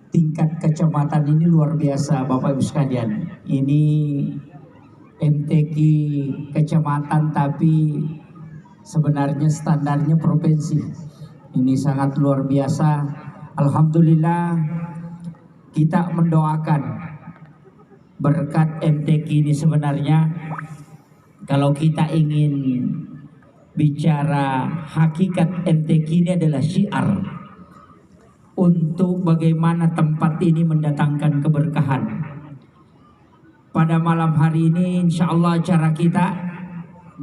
Tingkat kecamatan ini luar biasa Bapak Ibu sekalian. Ini MTQ kecamatan tapi sebenarnya standarnya provinsi. Ini sangat luar biasa. Alhamdulillah kita mendoakan berkat MTQ ini. Sebenarnya kalau kita ingin bicara hakikat MTQ ini adalah syiar untuk bagaimana tempat ini mendatangkan keberkahan. Pada malam hari ini insya Allah acara kita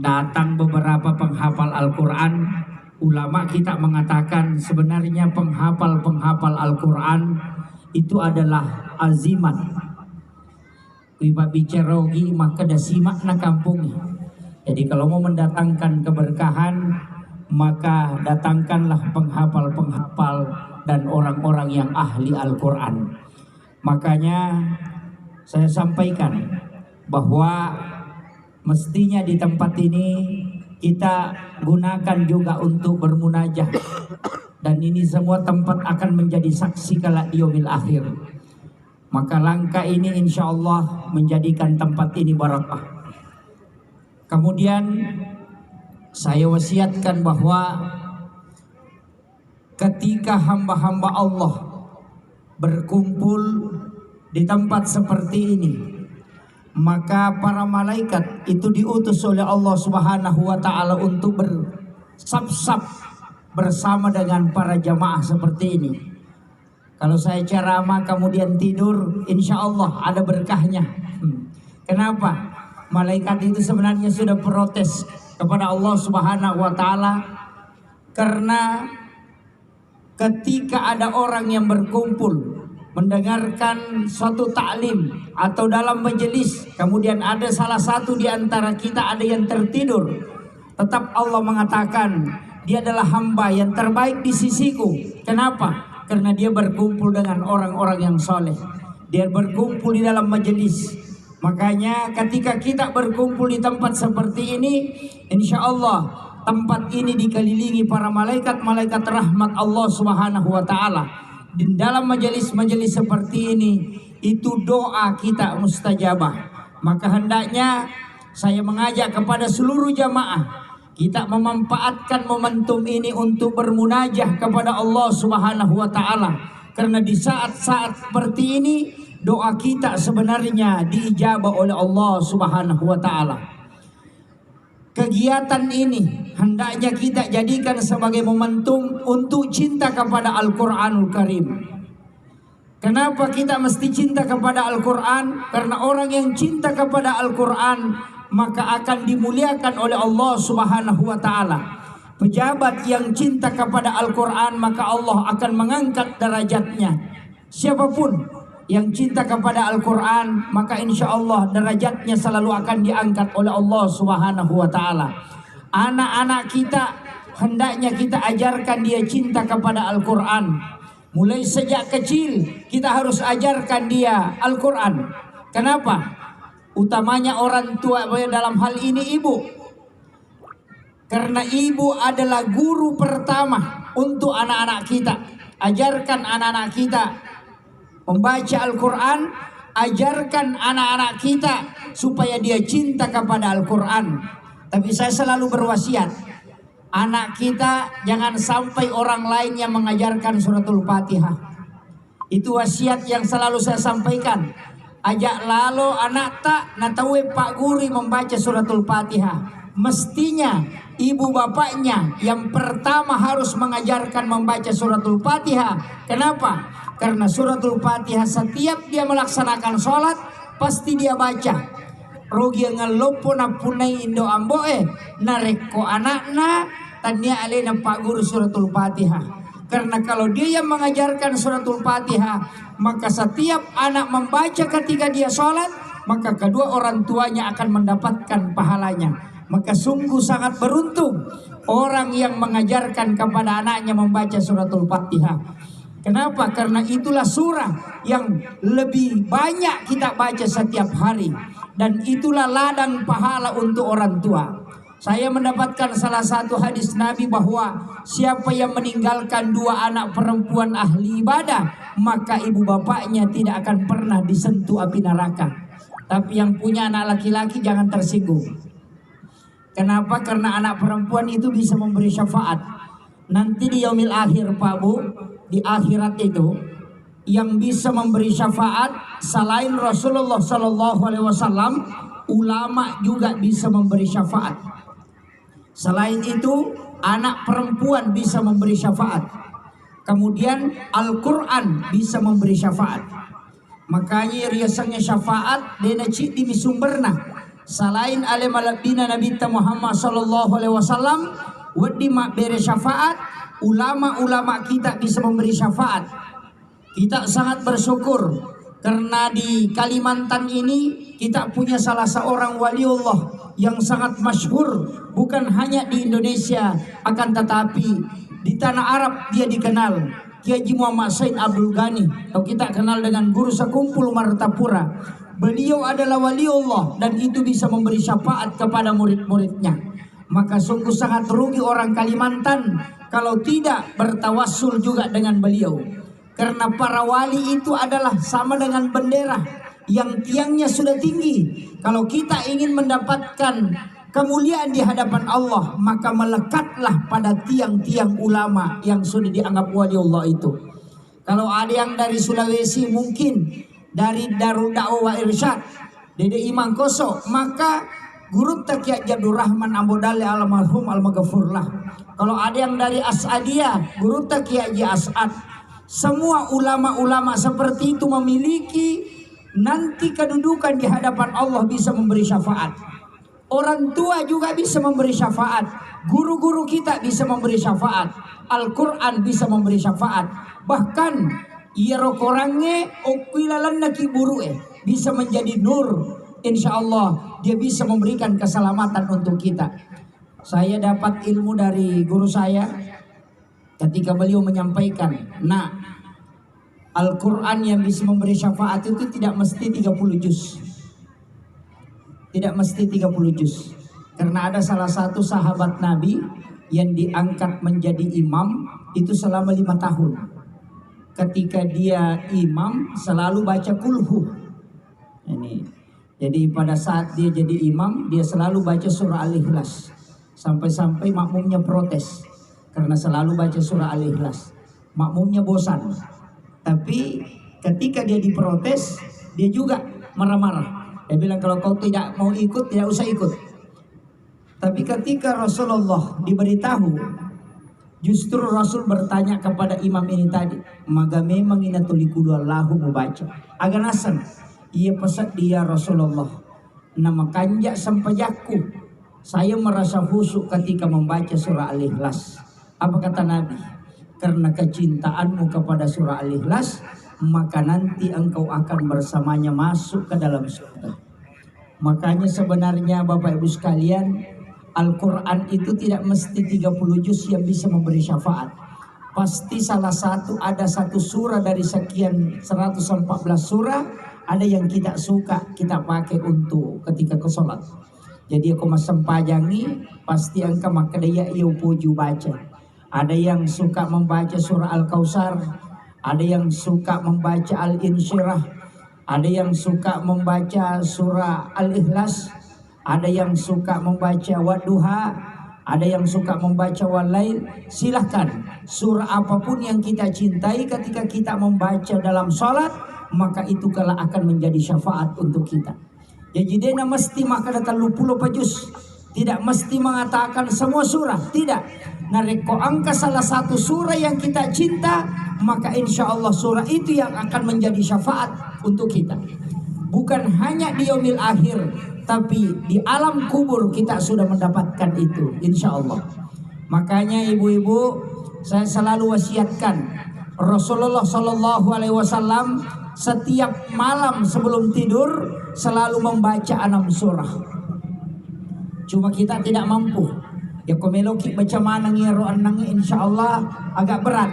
datang beberapa penghafal Al-Quran. Ulama kita mengatakan sebenarnya penghafal Al-Quran itu adalah azimat. Wiba bicarogi maka dasimak na kampung. Jadi kalau mau mendatangkan keberkahan maka datangkanlah penghafal dan orang-orang yang ahli Al-Quran. Makanya saya sampaikan bahwa mestinya di tempat ini kita gunakan juga untuk bermunajah. Dan ini semua tempat akan menjadi saksi kala yaumil akhir. Maka langkah ini insya Allah menjadikan tempat ini barakah. Kemudian saya wasiatkan bahwa ketika hamba-hamba Allah berkumpul di tempat seperti ini, maka para malaikat itu diutus oleh Allah Subhanahu wa Ta'ala untuk bersab-sab bersama dengan para jamaah seperti ini. Kalau saya ceramah kemudian tidur, insya Allah ada berkahnya. Kenapa? Malaikat itu sebenarnya sudah protes kepada Allah Subhanahu wa Ta'ala karena ketika ada orang yang berkumpul mendengarkan suatu taklim atau dalam majelis, kemudian ada salah satu di antara kita ada yang tertidur, tetap Allah mengatakan dia adalah hamba yang terbaik di sisiku. Kenapa? Karena dia berkumpul dengan orang-orang yang soleh, dia berkumpul di dalam majelis. Makanya ketika kita berkumpul di tempat seperti ini, insya Allah tempat ini dikelilingi para malaikat rahmat Allah Subhanahu wa Ta'ala. Di dalam majelis-majelis seperti ini itu doa kita mustajabah. Maka hendaknya saya mengajak kepada seluruh jamaah kita memanfaatkan momentum ini untuk bermunajah kepada Allah Subhanahu wa Ta'ala. Karena di saat-saat seperti ini doa kita sebenarnya diijabah oleh Allah Subhanahu wa Ta'ala. Kegiatan ini hendaknya kita jadikan sebagai momentum untuk cinta kepada Al-Quranul Karim. Kenapa kita mesti cinta kepada Al-Quran? Karena orang yang cinta kepada Al-Quran maka akan dimuliakan oleh Allah Subhanahu wa Ta'ala. Pejabat yang cinta kepada Al-Quran maka Allah akan mengangkat derajatnya. Siapapun yang cinta kepada Al-Quran maka insya Allah derajatnya selalu akan diangkat oleh Allah Subhanahu wa Ta'ala. Anak-anak kita hendaknya kita ajarkan dia cinta kepada Al-Quran. Mulai sejak kecil kita harus ajarkan dia Al-Quran. Kenapa? Utamanya orang tua dalam hal ini ibu. Karena ibu adalah guru pertama untuk anak-anak kita. Ajarkan anak-anak kita membaca Al-Quran, ajarkan anak-anak kita supaya dia cinta kepada Al-Quran. Tapi saya selalu berwasiat, anak kita jangan sampai orang lain yang mengajarkan suratul Fatihah. Itu wasiat yang selalu saya sampaikan. Ajak lalu anak tak natawe Pak Guri membaca suratul Fatihah. Mestinya ibu bapaknya yang pertama harus mengajarkan membaca suratul Fatihah. Kenapa? Karena suratul Fatihah setiap dia melaksanakan sholat pasti dia baca. Rogi ngalopo na punai indo amboe nareko anakna tania alena Pak Guru suratul Fatihah. Karena kalau dia yang mengajarkan suratul Fatihah, maka setiap anak membaca ketika dia sholat, maka kedua orang tuanya akan mendapatkan pahalanya. Maka sungguh sangat beruntung orang yang mengajarkan kepada anaknya membaca suratul Fatihah. Kenapa? Karena itulah surah yang lebih banyak kita baca setiap hari. Dan itulah ladang pahala untuk orang tua. Saya mendapatkan salah satu hadis Nabi bahwa siapa yang meninggalkan 2 anak perempuan ahli ibadah, maka ibu bapaknya tidak akan pernah disentuh api neraka. Tapi yang punya anak laki-laki jangan tersinggung. Kenapa? Karena anak perempuan itu bisa memberi syafaat. Nanti di yaumil akhir Pak Bu, di akhirat itu yang bisa memberi syafaat selain Rasulullah SAW, ulama juga bisa memberi syafaat. Selain itu, anak perempuan bisa memberi syafaat. Kemudian Al-Quran bisa memberi syafaat. Makanya riasanya syafaat dena cik di sumberna. Selain alim alabina Nabi Muhammad sallallahu alaihi wasallam, wedi mak bere syafaat, ulama-ulama kita bisa memberi syafaat. Kita sangat bersyukur karena di Kalimantan ini kita punya salah seorang waliullah yang sangat masyhur, bukan hanya di Indonesia akan tetapi di tanah Arab dia dikenal, Kiai Haji Muhammad Said Abdul Ghani, atau kita kenal dengan Guru Sekumpul Martapura. Beliau adalah waliullah dan itu bisa memberi syafaat kepada murid-muridnya. Maka sungguh sangat rugi orang Kalimantan kalau tidak bertawassul juga dengan beliau. Karena para wali itu adalah sama dengan bendera yang tiangnya sudah tinggi. Kalau kita ingin mendapatkan kemuliaan di hadapan Allah, maka melekatlah pada tiang-tiang ulama yang sudah dianggap waliullah itu. Kalau ada yang dari Sulawesi, mungkin dari Darul Dakwah Irsyad, Dede Imam Koso, maka Guru Takiat Jabdur Rahman Ambodale almarhum al-maghfurlah. Kalau ada yang dari As'adiyah, Guru Takiat Haji As'ad. Semua ulama-ulama seperti itu memiliki nanti kedudukan di hadapan Allah, bisa memberi syafaat. Orang tua juga bisa memberi syafaat. Guru-guru kita bisa memberi syafaat. Al-Quran bisa memberi syafaat. Bahkan irokorange okwilalan naki burue bisa menjadi nur. Insya Allah dia bisa memberikan keselamatan untuk kita. Saya dapat ilmu dari guru saya ketika beliau menyampaikan, nah, Al-Quran yang bisa memberi syafaat itu tidak mesti 30 juz. Tidak mesti 30 juz. Karena ada salah satu sahabat Nabi yang diangkat menjadi imam itu selama 5 tahun. Ketika dia imam selalu baca kulhu. Ini. Jadi pada saat dia jadi imam, dia selalu baca surah Al-Ikhlas. Sampai-sampai makmumnya protes karena selalu baca surah Al-Ikhlas. Makmumnya bosan. Tapi ketika dia diprotes, dia juga marah-marah. Dia bilang kalau kau tidak mau ikut, tidak usah ikut. Tapi ketika Rasulullah diberitahu, justru Rasul bertanya kepada imam ini tadi, maka memang inatulikudu Allahu membaca. Agak nasan, ia pesan dia Rasulullah, nama kanjak sampajaku, saya merasa khusyuk ketika membaca surah Al-Ikhlas. Apa kata Nabi? Karena kecintaanmu kepada surah Al-Ikhlas, maka nanti engkau akan bersamanya masuk ke dalam surga. Makanya sebenarnya Bapak Ibu sekalian, Al-Quran itu tidak mesti 30 juz yang bisa memberi syafaat. Pasti salah satu, ada satu surah dari sekian 114 surah, ada yang kita suka, kita pakai untuk ketika ke sholat. Jadi aku masam pajangi, pasti engkau maka daya ia puju baca. Ada yang suka membaca surah Al-Kautsar, ada yang suka membaca Al-Insyirah, ada yang suka membaca surah Al-Ikhlas, ada yang suka membaca Wadduha, ada yang suka membaca Walail. Silahkan, surah apapun yang kita cintai ketika kita membaca dalam sholat, maka itu kelak akan menjadi syafaat untuk kita. Jadi dena mesti maka datang lupa juz. Tidak mesti mengatakan semua surah, tidak. Nareko angka salah satu surah yang kita cinta, maka insya Allah surah itu yang akan menjadi syafaat untuk kita. Bukan hanya di yaumil akhir, tapi di alam kubur kita sudah mendapatkan itu, insya Allah. Makanya ibu-ibu, saya selalu wasiatkan Rasulullah SAW setiap malam sebelum tidur selalu membaca 6 surah. Cuma kita tidak mampu. Ya komeloki baca mana ngiro anang, insya Allah agak berat.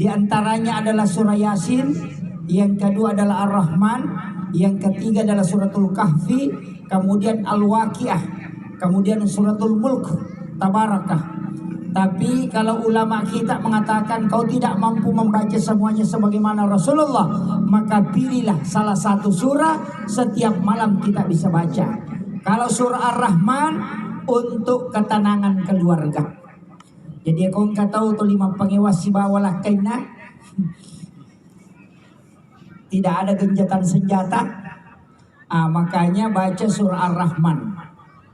Di antaranya adalah surah Yasin, yang kedua adalah Ar-Rahman, yang ketiga adalah suratul Kahfi, kemudian Al-Waqiah. kemudian suratul mulk, tabarakah. Tapi kalau ulama kita mengatakan kau tidak mampu membaca semuanya sebagaimana Rasulullah, maka pilihlah salah satu surah setiap malam kita bisa baca. Kalau surah Ar-Rahman untuk ketenangan keluarga. Jadi kau nggak tahu tuh 5 pengewas si bawalah kaina. Tidak ada genjatan senjata. Makanya baca surah Ar-Rahman.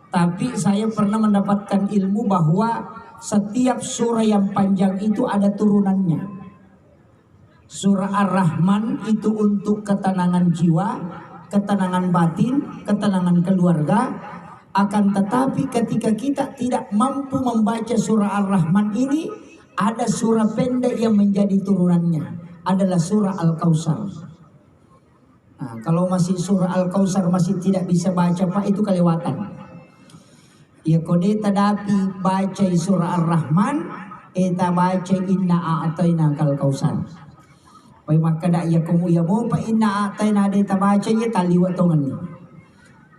Tapi saya pernah mendapatkan ilmu bahwa setiap surah yang panjang itu ada turunannya. Surah Ar-Rahman itu untuk ketenangan jiwa, ketenangan batin, ketenangan keluarga. Akan tetapi ketika kita tidak mampu membaca surah Ar-Rahman ini, ada surah pendek yang menjadi turunannya, adalah surah Al-Kautsar. Nah, kalau masih surah Al-Kautsar masih tidak bisa baca Pak, itu kelewatan. Ya kode tadapi baca surah Ar-Rahman, eta baca inna a'tayna kal kautsar. Pai maka dak ya kamu ya mau pa inna a'tayna eta baca ya tali watongan ni.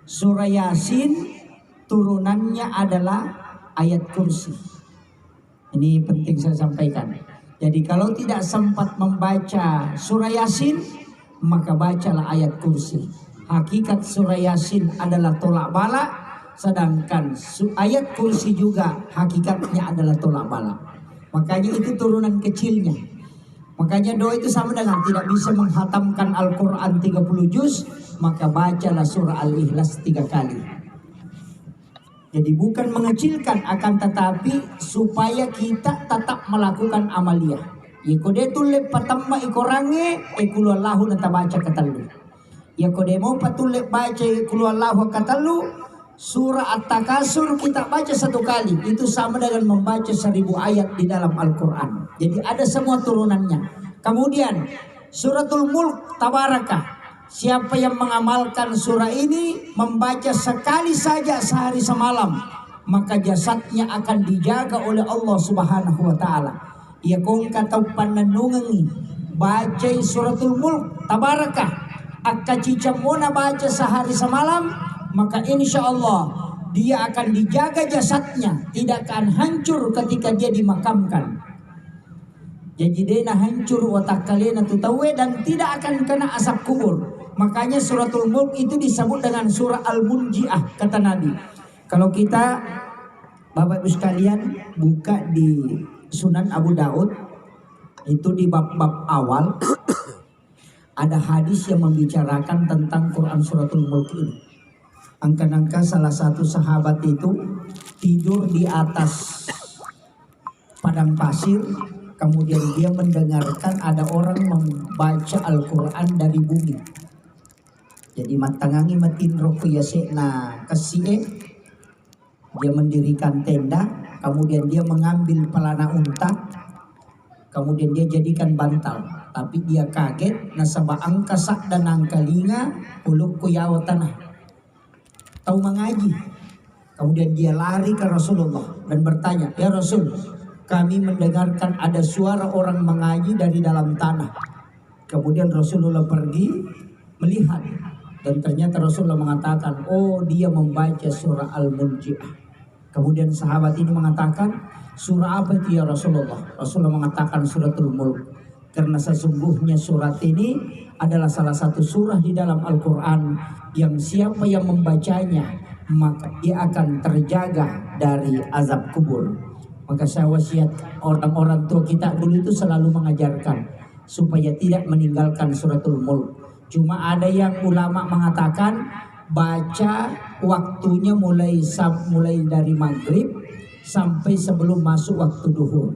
Surah Yasin turunannya adalah ayat kursi. Ini penting saya sampaikan. Jadi kalau tidak sempat membaca surah Yasin, maka bacalah ayat kursi. Hakikat surah Yasin adalah tolak bala, sedangkan ayat kursi juga hakikatnya adalah tolak bala. Makanya itu turunan kecilnya. Makanya doa itu sama dengan tidak bisa menghatamkan Al-Quran 30 juz, maka bacalah surah Al-Ikhlas 3 kali. Jadi bukan mengecilkan, akan tetapi supaya kita tetap melakukan amaliyah. Ikode tulip patamba ikorange ikulallahu nata baca katalu. Ya kode mau patulip baca ikulallahu katalu. Surah At-Takasur kita baca 1 kali, itu sama dengan membaca 1000 ayat di dalam Al-Quran. Jadi ada semua turunannya. Kemudian suratul mulk, tabarakah. Siapa yang mengamalkan surah ini, membaca sekali saja sehari semalam, maka jasadnya akan dijaga oleh Allah Subhanahu wa Ta'ala. Ya kong kata pananungangi baca suratul mulk, tabarakah. Akka cicamona baca sehari semalam, maka insya Allah dia akan dijaga jasadnya, tidak akan hancur ketika dia dimakamkan. Jadi dia hancur otak kalian tutawe dan tidak akan kena asap kubur. Makanya suratul mulk itu disebut dengan surah Al-Munji'ah, kata Nabi. Kalau kita Bapak Ibu sekalian buka di Sunan Abu Daud, itu di bab-bab awal ada hadis yang membicarakan tentang Quran suratul mulk ini. Angka-angka salah satu sahabat itu tidur di atas padang pasir, kemudian dia mendengarkan ada orang membaca Al-Quran dari bumi. Jadi matangangi matin roku yasekna kesie, dia mendirikan tenda, kemudian dia mengambil pelana unta, kemudian dia jadikan bantal. Tapi dia kaget, nasaba angka sak dan angka linga, uluk kuyawa tanah. Tahu mengaji. Kemudian dia lari ke Rasulullah dan bertanya, ya Rasul, kami mendengarkan ada suara orang mengaji dari dalam tanah. Kemudian Rasulullah pergi melihat dan ternyata Rasulullah mengatakan, oh dia membaca surah Al-Munji'ah. Kemudian sahabat ini mengatakan, surah apa itu ya Rasulullah? Rasulullah mengatakan suratul mulk. Karena sesungguhnya surat ini adalah salah satu surah di dalam Al-Quran yang siapa yang membacanya maka dia akan terjaga dari azab kubur. Maka saya wasiat orang-orang tua kita dulu itu selalu mengajarkan supaya tidak meninggalkan suratul mulk. Cuma ada yang ulama mengatakan baca waktunya mulai dari maghrib sampai sebelum masuk waktu duhur.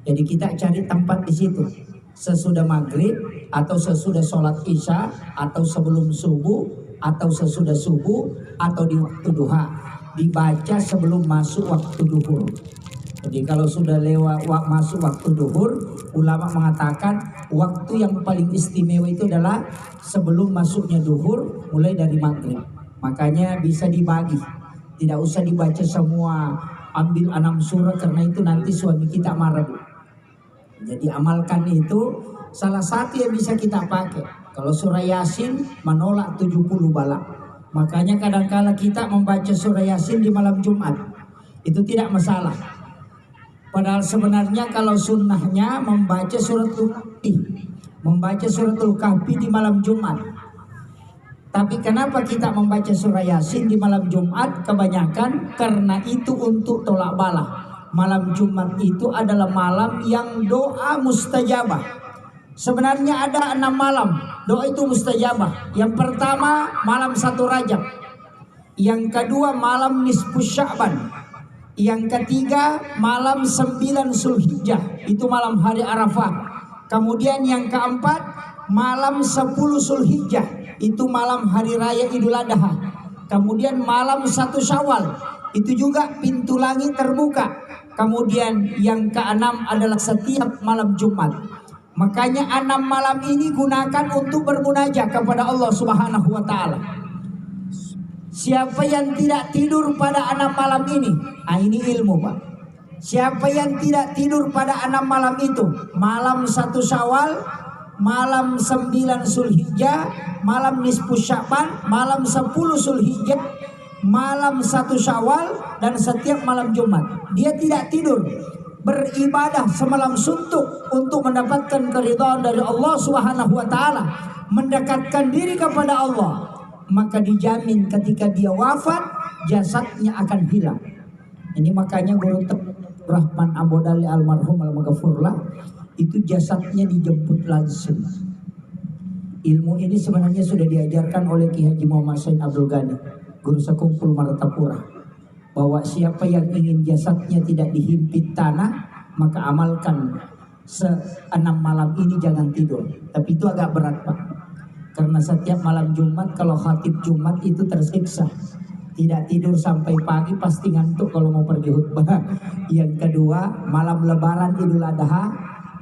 Jadi kita cari tempat di situ. Sesudah maghrib atau sesudah sholat isya atau sebelum subuh atau sesudah subuh atau di waktu duha, dibaca sebelum masuk waktu duhur. Jadi kalau sudah lewat masuk waktu duhur, ulama mengatakan waktu yang paling istimewa itu adalah sebelum masuknya duhur mulai dari maghrib. Makanya bisa dibagi, tidak usah dibaca semua, ambil 6 surah karena itu nanti suami kita marah. Jadi amalkan itu salah satu yang bisa kita pakai. Kalau surah Yasin menolak 70 bala. Makanya kadangkala kita membaca surah Yasin di malam Jumat itu tidak masalah. Padahal sebenarnya kalau sunnahnya membaca suratul kahfi di malam Jumat. Tapi kenapa kita membaca surah Yasin di malam Jumat? Kebanyakan karena itu untuk tolak bala. Malam Jumat itu adalah malam yang doa mustajabah. Sebenarnya ada 6 malam doa itu mustajabah. Yang pertama malam 1 Rajab. Yang kedua malam nisfus Sya'ban. Yang ketiga malam 9 Zulhijjah, itu malam hari Arafah. Kemudian yang keempat malam 10 Zulhijjah, itu malam hari raya Idul Adha. Kemudian malam 1 Syawal, itu juga pintu langit terbuka. Kemudian yang keenam adalah setiap malam Jumat. Makanya 6 malam ini gunakan untuk bermunajat kepada Allah Subhanahu wa taala. Siapa yang tidak tidur pada 6 malam ini, ini ilmu, Pak. Siapa yang tidak tidur pada 6 malam itu, malam 1 Syawal, malam 9 Zulhijjah, malam nisfus Sya'ban, malam 10 Zulhijjah, malam 1 Syawal, dan setiap malam Jumat, dia tidak tidur, beribadah semalam suntuk untuk mendapatkan keridhaan dari Allah Subhanahu wa taala, mendekatkan diri kepada Allah, maka dijamin ketika dia wafat jasadnya akan hilang. Ini makanya Guru Rahman Ambodali almarhum al-maghfurlah itu jasadnya dijemput langsung. Ilmu ini sebenarnya sudah diajarkan oleh Ki Haji Muhammad Said Abdul Ghani, Guru Sekumpul Martapura, bahwa siapa yang ingin jasadnya tidak dihimpit tanah, maka amalkan 6 malam ini jangan tidur. Tapi itu agak berat, Pak, karena setiap malam Jumat kalau khatib Jumat itu tersiksa, tidak tidur sampai pagi, pasti ngantuk kalau mau pergi khutbah. Yang kedua malam lebaran Idul Adha,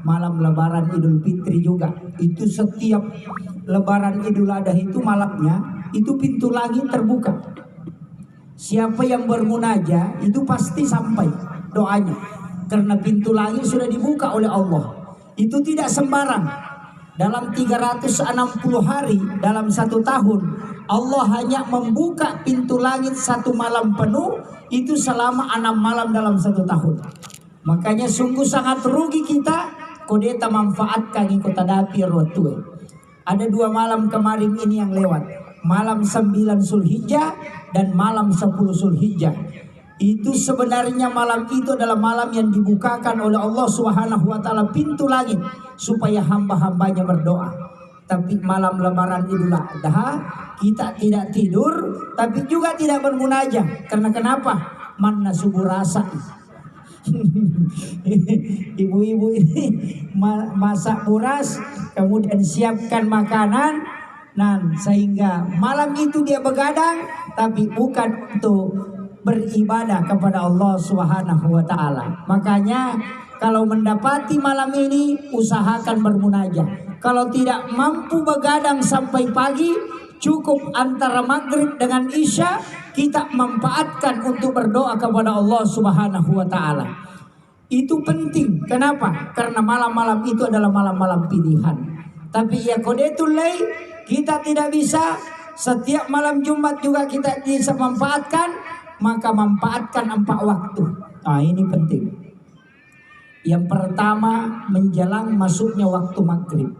malam lebaran Idul Fitri juga, itu setiap lebaran Idul Adha itu malamnya itu pintu langit terbuka. Siapa yang bermunajat itu pasti sampai doanya, karena pintu langit sudah dibuka oleh Allah. Itu tidak sembarang. Dalam 360 hari dalam 1 tahun, Allah hanya membuka pintu langit 1 malam penuh, itu selama 6 malam dalam 1 tahun. Makanya sungguh sangat rugi kita kodeta manfaatkan ikut tadapi rotue. Ada 2 malam kemarin ini yang lewat, malam 9 Zulhijjah dan malam 10 Zulhijjah. Itu sebenarnya malam itu adalah malam yang dibukakan oleh Allah Subhanahu wa taala pintu langit supaya hamba-hambanya berdoa. Tapi malam lebaran Idul Adha kita tidak tidur, tapi juga tidak bermunajat. Karena kenapa? Manna subuh rasa. Ibu-ibu ini masak buras, kemudian siapkan makanan, sehingga malam itu dia begadang, tapi bukan untuk beribadah kepada Allah Subhanahu wa taala. Makanya kalau mendapati malam ini usahakan bermunajat. Kalau tidak mampu begadang sampai pagi, cukup antara maghrib dengan isya kita manfaatkan untuk berdoa kepada Allah Subhanahu wa taala. Itu penting. Kenapa? Karena malam-malam itu adalah malam-malam pilihan. Tapi ya qodatul lail kita tidak bisa setiap malam Jumat juga kita bisa manfaatkan, maka manfaatkan 4 waktu. Ini penting. Yang pertama menjelang masuknya waktu maghrib.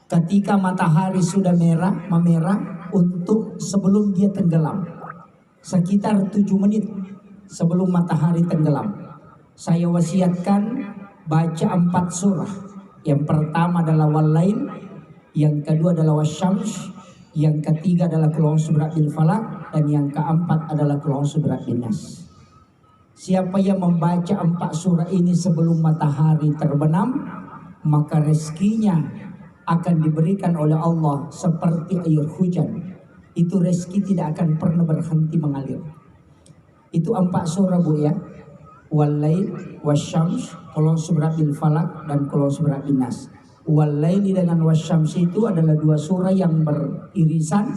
Ketika matahari sudah memerah untuk sebelum dia tenggelam. Sekitar 7 menit sebelum matahari tenggelam. Saya wasiatkan baca 4 surah. Yang pertama adalah Wal-Lail, yang kedua adalah Wasyams, yang ketiga adalah Qul A'udzu birabbil falaq, dan yang keempat adalah Qul A'udzu birabbin nas. Siapa yang membaca 4 surah ini sebelum matahari terbenam, maka rezekinya akan diberikan oleh Allah seperti air hujan. Itu rezeki tidak akan pernah berhenti mengalir. Itu 4 surah, Bu, ya. Wal-Lail, Wasyams, Qul A'udzu birabbil falaq, dan Qul A'udzu birabbin nas. Wal-Laili dengan Wasyams itu adalah 2 surah yang beririsan.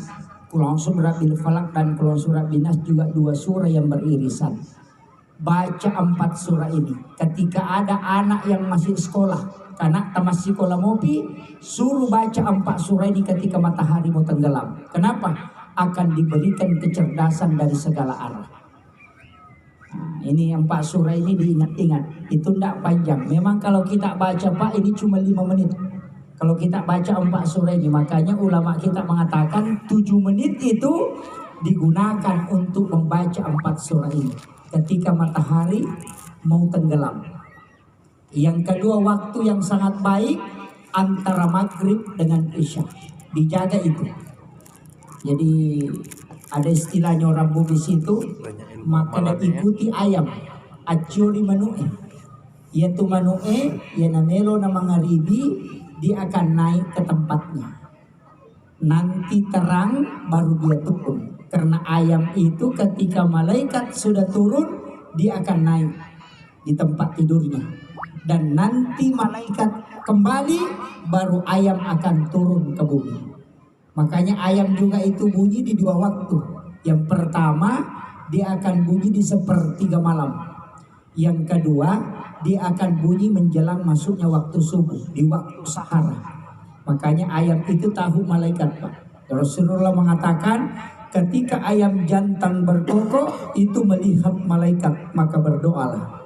Qul A'udzu birabbil falaq dan Qul A'udzu birabbin nas juga 2 surah yang beririsan. Baca 4 surah ini. Ketika ada anak yang masih sekolah, karena tamasikola mopi suruh baca 4 surah ini ketika matahari mau tenggelam. Kenapa? Akan diberikan kecerdasan dari segala arah. Nah, ini 4 surah ini diingat-ingat. Itu tidak panjang. Memang kalau kita baca Pak ini cuma 5 menit. Kalau kita baca 4 surah ini, makanya ulama kita mengatakan 7 menit itu digunakan untuk membaca 4 surah ini ketika matahari mau tenggelam. Yang kedua, waktu yang sangat baik antara maghrib dengan isya, dijaga itu. Jadi ada istilahnya orang Bugis itu, maka ikuti ayam acuri manue, yaitu manue ya namelo na mangaribi, dia akan naik ke tempatnya. Nanti terang baru dia turun. Karena ayam itu ketika malaikat sudah turun, dia akan naik di tempat tidurnya. Dan nanti malaikat kembali, baru ayam akan turun ke bumi. Makanya ayam juga itu bunyi di 2 waktu. Yang pertama, dia akan bunyi di 1/3 malam. Yang kedua, dia akan bunyi menjelang masuknya waktu subuh, di waktu sahara. Makanya ayam itu tahu malaikat, Pak. Rasulullah mengatakan, ketika ayam jantan berkokok, itu melihat malaikat, maka berdoalah.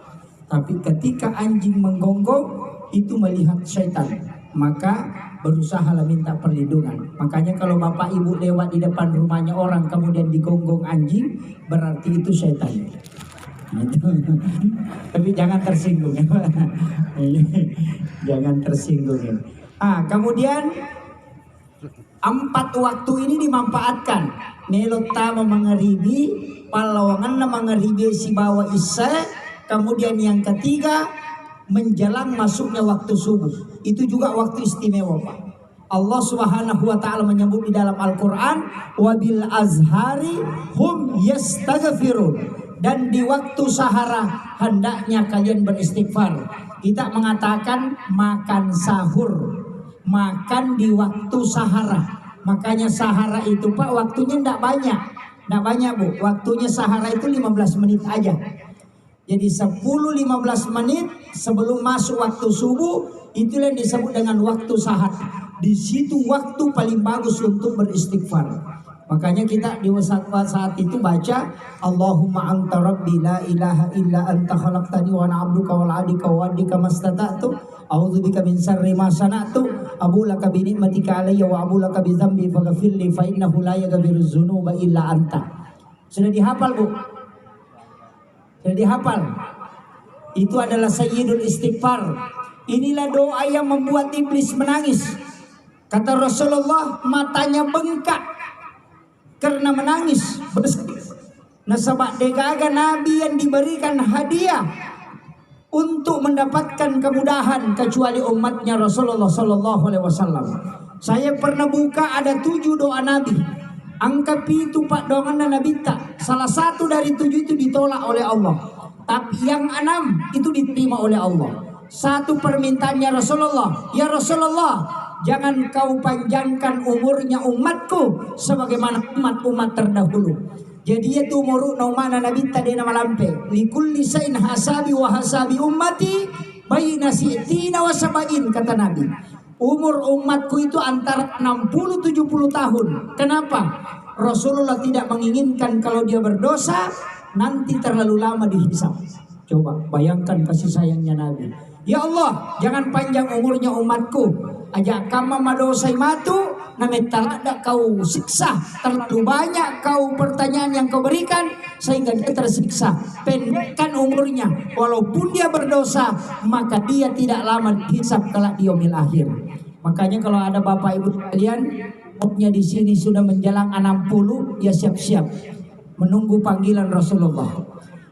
Tapi ketika anjing menggonggong, itu melihat syaitan, maka berusahalah minta perlindungan. Makanya kalau bapak ibu lewat di depan rumahnya orang kemudian digonggong anjing, berarti itu syaitan. Tapi jangan tersinggung ya. Jangan tersinggung ya. Kemudian 4 waktu ini dimanfaatkan. Nelotama mangaribi, palawangan na mangaribi si bawa isya. Kemudian yang ketiga, menjelang masuknya waktu subuh. Itu juga waktu istimewa, Pak. Allah Subhanahu wa taala menyebut di dalam Al-Qur'an, wabil azhari hum yastaghfirun. Dan di waktu sahara hendaknya kalian beristighfar. Kita mengatakan makan sahur, makan di waktu sahara. Makanya sahara itu, Pak, waktunya tidak banyak. Tidak banyak, Bu. Waktunya sahara itu 15 menit aja. Jadi 10-15 menit sebelum masuk waktu subuh, itulah yang disebut dengan waktu sahar. Di situ waktu paling bagus untuk beristighfar. Makanya kita di saat itu baca, Allahumma anta rabbi la ilaha illa anta khalaqtani wa ana abduka wal adika wa adika mastata'tu a'udzubika min syarri ma sana'tu abu laka bi ni'matika alayya wa abu laka bi dzambi faghfirli fa innahu la yaghfiru dzunuba illa anta. Sudah dihafal, Bu? Sudah dihafal? Itu adalah sayyidul istighfar. Inilah doa yang membuat iblis menangis. Kata Rasulullah, matanya bengkak karena menangis. Nasabak degaga Nabi yang diberikan hadiah untuk mendapatkan kemudahan kecuali umatnya Rasulullah Sallallahu Alaihi Wasallam. Saya pernah buka ada 7 doa Nabi. Angka itu Pak doa Nabi tak. Salah satu dari 7 itu ditolak oleh Allah. Tapi yang 6 itu diterima oleh Allah. Satu permintaannya Rasulullah, ya Rasulullah, jangan kau panjangkan umurnya umatku sebagaimana umat-umat terdahulu. Jadi itu umur naumana Nabi tadi nama lampe. Likulli sain hasabi wa hasabi ummati baina si'tina wa sab'in, kata Nabi. Umur umatku itu antara 60-70 tahun. Kenapa? Rasulullah tidak menginginkan kalau dia berdosa nanti terlalu lama dihisab. Coba bayangkan kasih sayangnya Nabi. Ya Allah, jangan panjang umurnya umatku. Ajak kama madosai matu, nametala dak kau siksa. Terlalu banyak kau pertanyaan yang kau berikan sehingga dia tersiksa. Pendekkan umurnya, walaupun dia berdosa, maka dia tidak lama dihisab kelak di yaumil akhir. Makanya kalau ada bapak ibu kalian, umurnya di sini sudah menjelang 60, ya siap-siap menunggu panggilan Rasulullah.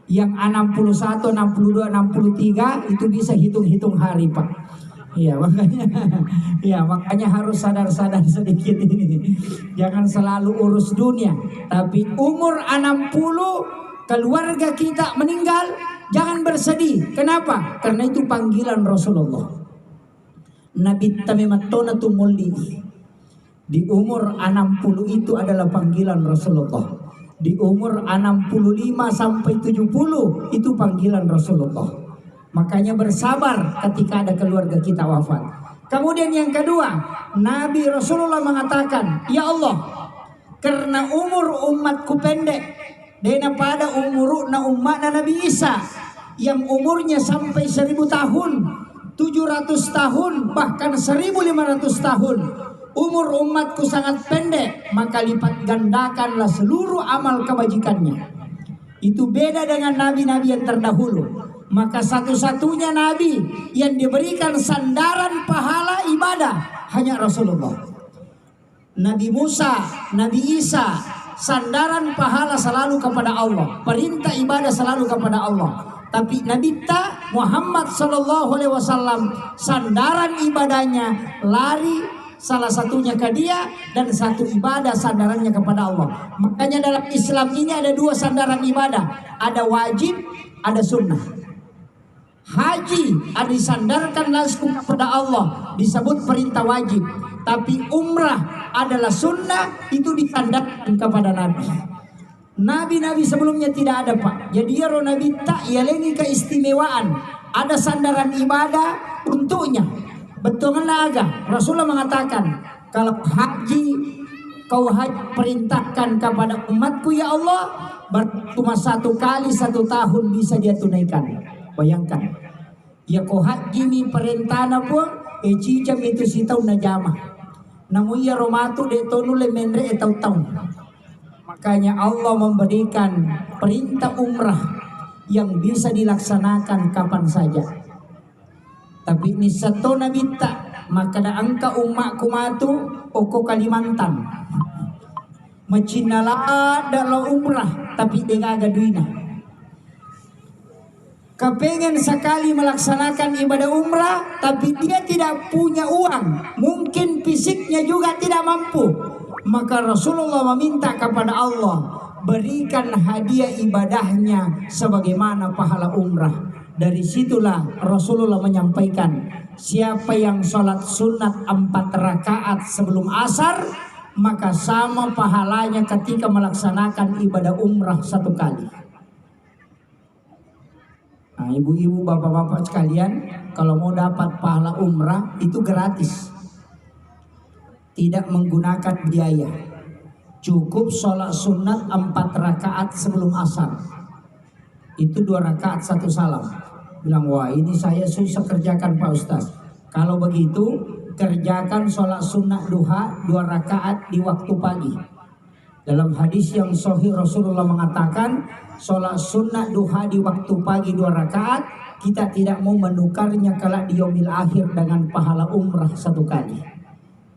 Yang 61, 62, 63 itu bisa hitung-hitung hari, Pak. Iya, makanya harus sadar-sadar sedikit ini. Jangan selalu urus dunia, tapi umur 60 keluarga kita meninggal, jangan bersedih. Kenapa? Karena itu panggilan Rasulullah. Nabi tamimatona tumuli. Di umur 60 itu adalah panggilan Rasulullah. Di umur 65 sampai 70 itu panggilan Rasulullah. Makanya bersabar ketika ada keluarga kita wafat. Kemudian yang kedua, Nabi Rasulullah mengatakan, ya Allah, karena umur umatku pendek, dena pada umurna umatna Nabi Isa yang umurnya sampai 1000 tahun, 700 tahun, bahkan 1500 tahun. Umur umatku sangat pendek, maka lipat gandakanlah seluruh amal kebajikannya. Itu beda dengan nabi-nabi yang terdahulu. Maka satu-satunya nabi yang diberikan sandaran pahala ibadah hanya Rasulullah. Nabi Musa, Nabi Isa, sandaran pahala selalu kepada Allah, perintah ibadah selalu kepada Allah. Tapi Nabi Muhammad SAW, sandaran ibadahnya lari salah satunya ke dia, dan satu ibadah sandarannya kepada Allah. Makanya dalam Islam ini ada 2 sandaran ibadah, ada wajib, ada sunnah. Haji ada disandarkan langsung kepada Allah, disebut perintah wajib. Tapi umrah adalah sunnah, itu disandarkan kepada Nabi. Nabi-nabi sebelumnya tidak ada, Pak. Jadi ya Nabi tak yalengi keistimewaan, ada sandaran ibadah untuknya. Betul naga. Rasulullah mengatakan, kalau kau haji perintahkan kepada umatku ya Allah, cuma 1 kali 1 tahun bisa dia tunaikan. Bayangkan, ya kau haji mi perintahna pun, cicam itu si tahun na jama. Namun ya romatu de tonu le mendre tahun. Makanya Allah memberikan perintah umrah yang bisa dilaksanakan kapan saja. Tapi ni satu nabi tak, maka da angka umat kumatu oko Kalimantan. Macinala dalam umrah tapi dengaga duina. Kepengen sekali melaksanakan ibadah umrah tapi dia tidak punya uang, mungkin fisiknya juga tidak mampu. Maka Rasulullah meminta kepada Allah, berikan hadiah ibadahnya sebagaimana pahala umrah. Dari situlah Rasulullah menyampaikan, siapa yang sholat sunat 4 rakaat sebelum asar, maka sama pahalanya ketika melaksanakan ibadah umrah 1 kali. Nah, ibu-ibu, bapak-bapak sekalian, kalau mau dapat pahala umrah itu gratis, tidak menggunakan biaya. Cukup sholat sunat 4 rakaat sebelum asar. Itu 2 rakaat 1 salam. Bilang, wah ini saya susah kerjakan Pak Ustaz. Kalau begitu, kerjakan sholat sunat duha 2 rakaat di waktu pagi. Dalam hadis yang sahih Rasulullah mengatakan, sholat sunat duha di waktu pagi 2 rakaat, kita tidak mau menukarnya kelak di yaumil akhir dengan pahala umrah 1 kali.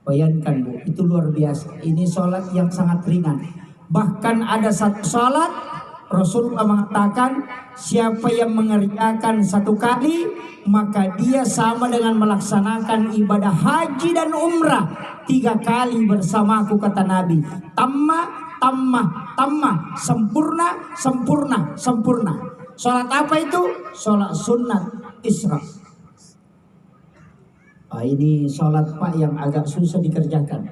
Bayangkan Bu, itu luar biasa. Ini sholat yang sangat ringan. Bahkan ada 1 sholat Rasulullah mengatakan, siapa yang mengerjakan 1 kali, maka dia sama dengan melaksanakan ibadah haji dan umrah 3 kali bersamaku, kata Nabi. Tamma, sempurna, sempurna, sempurna. Sholat apa itu? Sholat sunat Isra. Ini sholat Pak yang agak susah dikerjakan.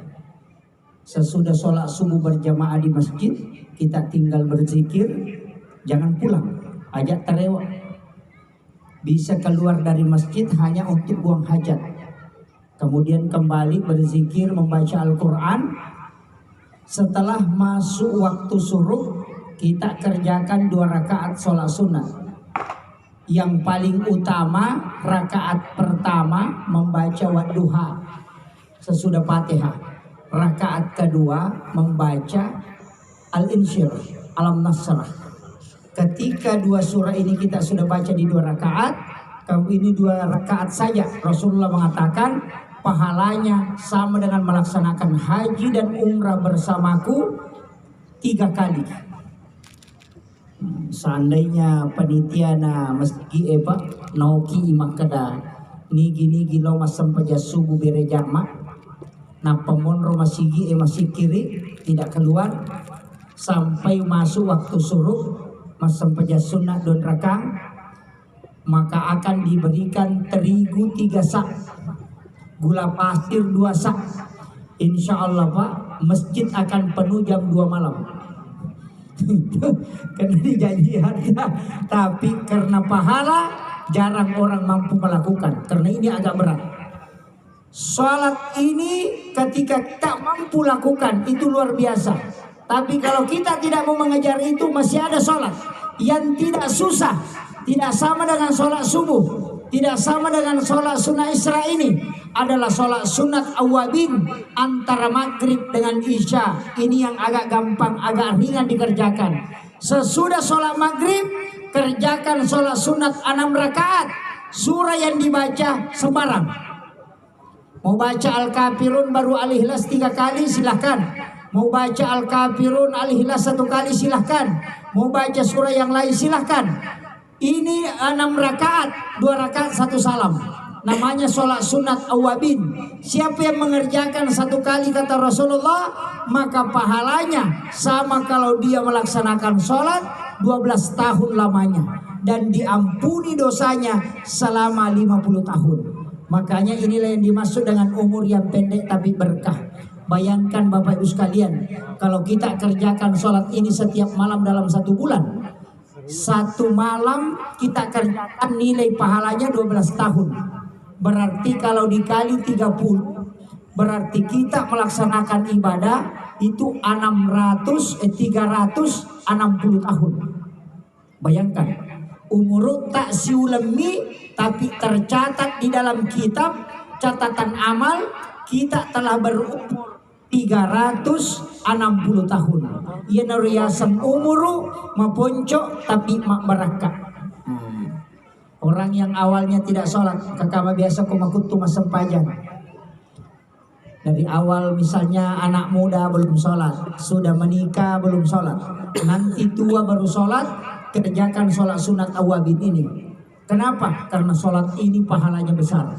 Sesudah sholat subuh berjamaah di masjid, kita tinggal berzikir, jangan pulang, ajak terewak. Bisa keluar dari masjid hanya untuk buang hajat. Kemudian kembali berzikir, membaca Al-Quran. Setelah masuk waktu suruh, kita kerjakan 2 rakaat sholat sunat. Yang paling utama, rakaat pertama membaca wadduha sesudah Fatihah. Rakaat kedua membaca Al-Insyirah, Alam Nasrah. Ketika 2 surah ini kita sudah baca di 2 rakaat, ini 2 rakaat saja, Rasulullah mengatakan pahalanya sama dengan melaksanakan haji dan umrah bersamaku 3 kali. Seandainya panitia na meski nauki makada nigi lo masam paja subuh bere jama na pemonro masigi masih kiri tidak keluar sampai masuk waktu suruh masam paja sunat don rakang, maka akan diberikan terigu 3 sak, gula pasir 2 sak. Insya Allah Pak, masjid akan penuh jam 2 malam. Karena dijanji harga, tapi karena pahala jarang orang mampu melakukan karena ini agak berat. Sholat ini ketika kita mampu lakukan itu luar biasa. Tapi kalau kita tidak mau mengejar itu, masih ada sholat yang tidak susah. Tidak sama dengan sholat subuh, tidak sama dengan sholat sunnah isra. Ini adalah sholat sunat awabin antara maghrib dengan isya. Ini yang agak gampang, agak ringan dikerjakan. Sesudah sholat maghrib, kerjakan sholat sunat 6 rakaat. Surah yang dibaca sembarang. Mau baca Al-Kafirun baru Al-Ikhlas 3 kali silahkan. Mau baca Al-Kafirun Al-Ikhlas 1 kali silahkan. Mau baca surah yang lain silahkan. Ini 6 rakaat, 2 rakaat 1 salam. Namanya sholat sunat awabin. Siapa yang mengerjakan 1 kali kata Rasulullah, maka pahalanya sama kalau dia melaksanakan sholat 12 tahun lamanya. Dan diampuni dosanya selama 50 tahun. Makanya inilah yang dimaksud dengan umur yang pendek tapi berkah. Bayangkan Bapak Ibu sekalian, kalau kita kerjakan sholat ini setiap malam dalam 1 bulan, 1 malam kita kerjakan nilai pahalanya 12 tahun. Berarti kalau dikali 30, berarti kita melaksanakan ibadah itu 360 tahun. Bayangkan, umur tak siulemi, tapi tercatat di dalam kitab catatan amal kita telah berumur 360 tahun. Ia nariasan umuru maponcok tapi mak beraka. Orang yang awalnya tidak sholat, kakama biasa kumakutu masempajang. Dari awal misalnya anak muda belum sholat, sudah menikah belum sholat, nanti tua baru sholat, kerjakan sholat sunat awabin ini. Kenapa? Karena sholat ini pahalanya besar.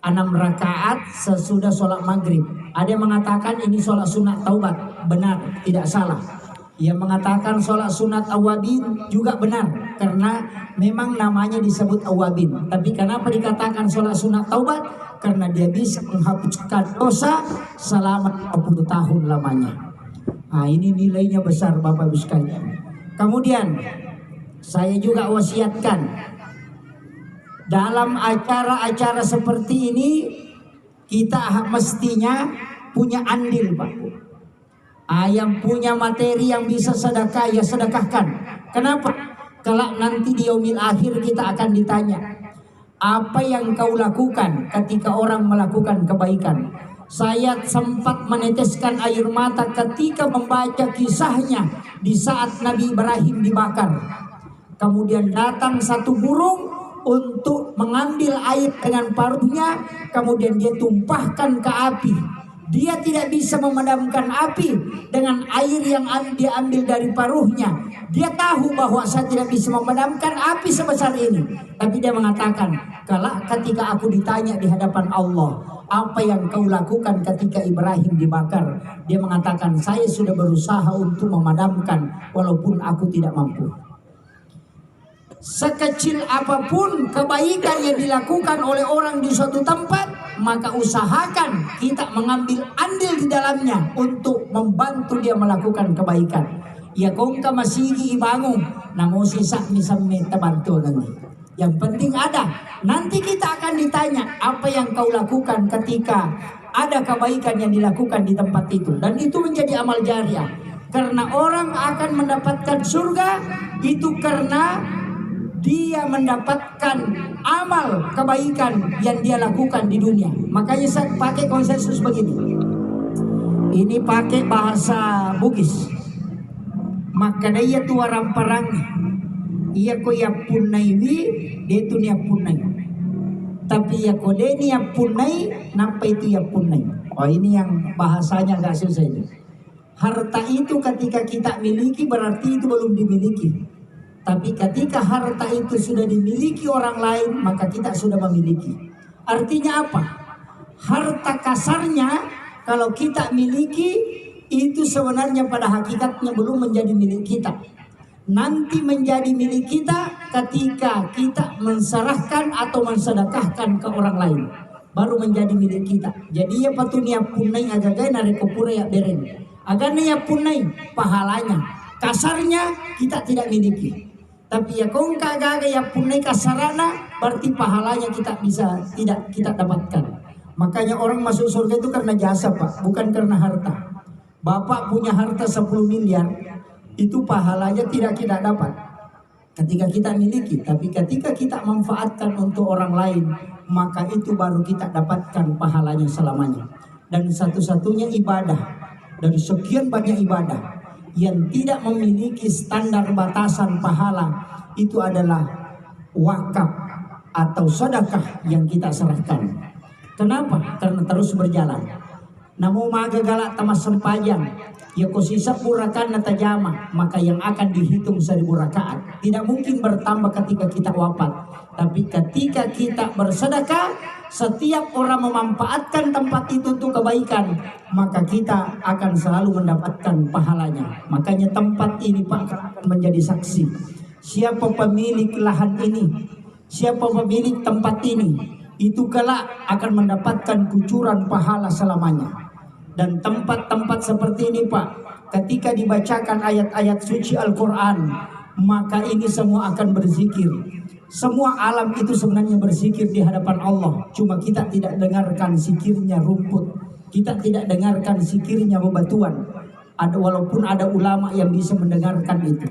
6 rakaat sesudah sholat maghrib. Ada yang mengatakan ini sholat sunat taubat. Benar, tidak salah. Yang mengatakan sholat sunat awabin juga benar, karena memang namanya disebut awabin. Tapi kenapa dikatakan sholat sunat taubat? Karena dia bisa menghapuskan dosa selama 20 tahun lamanya. Nah, ini nilainya besar Bapak Ibu sekalian. Kemudian saya juga wasiatkan, dalam acara-acara seperti ini kita mestinya punya andil, Pak. Yang punya materi yang bisa sedekah, ya sedekahkan. Kenapa? Kelak nanti di yaumil akhir kita akan ditanya, apa yang kau lakukan ketika orang melakukan kebaikan? Saya sempat meneteskan air mata ketika membaca kisahnya di saat Nabi Ibrahim dibakar. Kemudian datang satu burung untuk mengambil air dengan paruhnya, kemudian dia tumpahkan ke api. Dia tidak bisa memadamkan api dengan air yang dia ambil dari paruhnya. Dia tahu bahwa saya tidak bisa memadamkan api sebesar ini. Tapi dia mengatakan, kelak ketika aku ditanya di hadapan Allah, apa yang kau lakukan ketika Ibrahim dibakar? Dia mengatakan, saya sudah berusaha untuk memadamkan walaupun aku tidak mampu. Sekecil apapun kebaikan yang dilakukan oleh orang di suatu tempat, maka usahakan kita mengambil andil di dalamnya untuk membantu dia melakukan kebaikan. Ya kong kamasigi ibangun, namun sisa misalnya terbantu nanti. Yang penting ada. Nanti kita akan ditanya apa yang kau lakukan ketika ada kebaikan yang dilakukan di tempat itu, dan itu menjadi amal jariah. Karena orang akan mendapatkan surga itu karena dia mendapatkan amal kebaikan yang dia lakukan di dunia. Makanya saya pakai konsensus begini. Ini pakai bahasa Bugis. Maka dia tua ramparang, ia ko ya punaiwi, dia tu nia punai. Tapi ya ko dia nia punai, napa itu ya punai. Oh, ini yang bahasanya agak susah itu. Harta itu ketika kita miliki berarti itu belum dimiliki. Tapi ketika harta itu sudah dimiliki orang lain, maka kita sudah memiliki. Artinya apa? Harta kasarnya kalau kita miliki itu sebenarnya pada hakikatnya belum menjadi milik kita. Nanti menjadi milik kita ketika kita menserahkan atau mensedekahkan ke orang lain, baru menjadi milik kita. Jadi ya patunia punai agak-agak narekopura ya beren. Agaknya punai pahalanya. Kasarnya kita tidak miliki. Tapi ya kong kagak ya puneka sarana, berarti pahalanya kita tidak kita dapatkan. Makanya orang masuk surga itu karena jasa Pak, bukan karena harta. Bapak punya harta 10 miliar, itu pahalanya tidak kita dapat ketika kita miliki. Tapi ketika kita manfaatkan untuk orang lain, maka itu baru kita dapatkan pahalanya selamanya. Dan satu-satunya ibadah dari sekian banyak ibadah yang tidak memiliki standar batasan pahala itu adalah wakaf atau sedekah yang kita serahkan. Kenapa? Karena terus berjalan. Namun maga galak tamas sempajang ya kosisa burakan natajama, maka yang akan dihitung 1000 rakaat tidak mungkin bertambah ketika kita wafat. Tapi ketika kita bersedekah, setiap orang memanfaatkan tempat itu untuk kebaikan, maka kita akan selalu mendapatkan pahalanya. Makanya tempat ini Pak akan menjadi saksi. Siapa pemilik lahan ini, siapa pemilik tempat ini, itu kelak akan mendapatkan kucuran pahala selamanya. Dan tempat-tempat seperti ini Pak, ketika dibacakan ayat-ayat suci Al-Quran, maka ini semua akan berzikir. Semua alam itu sebenarnya berzikir di hadapan Allah. Cuma kita tidak dengarkan zikirnya rumput, kita tidak dengarkan zikirnya bebatuan. Walaupun ada ulama yang bisa mendengarkan itu.